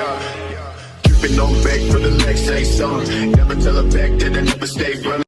Dripping on back for the next say song. Never tell her back that I never stay running.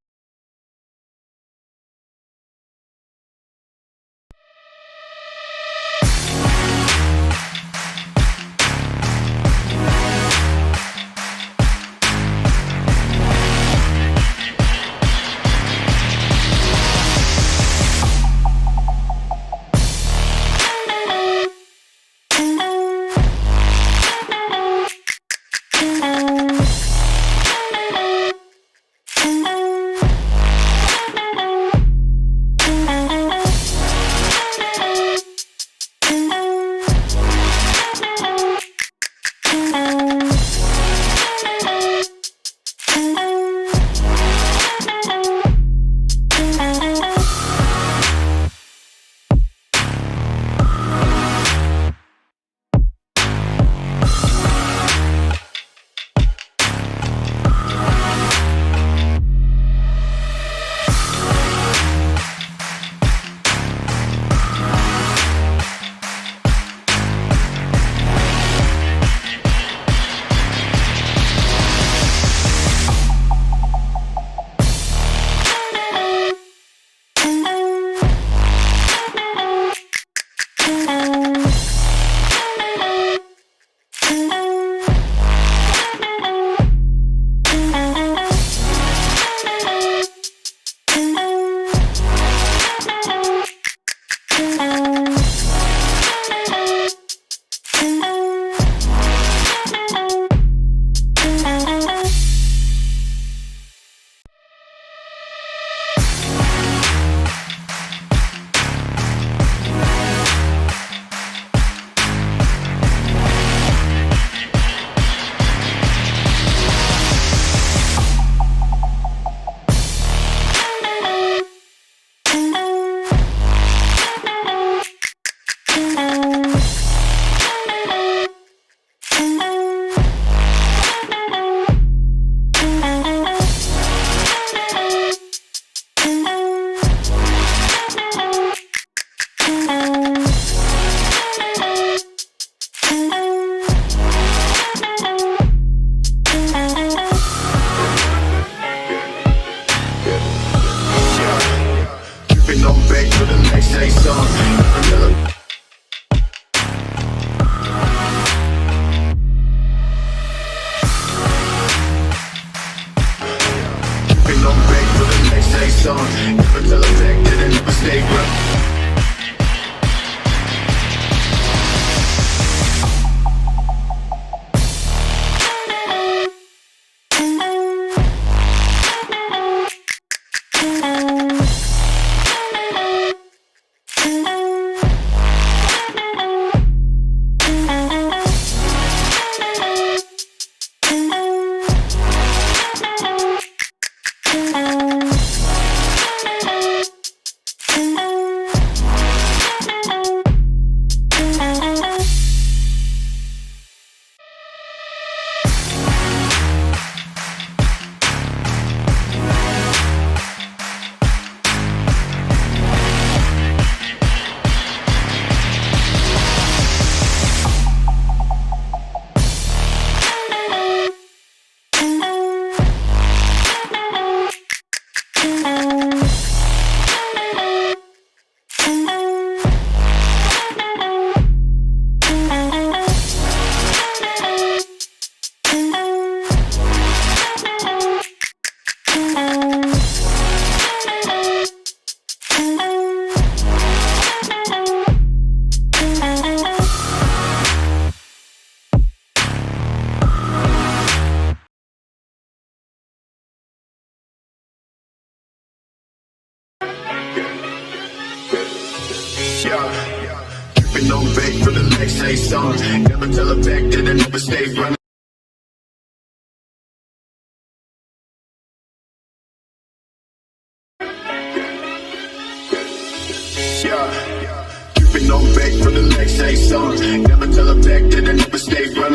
Dripping on back for the next say song. Never tell her back that I never stay running. Dripping on back for the next say song. Never tell her back that I never stay running.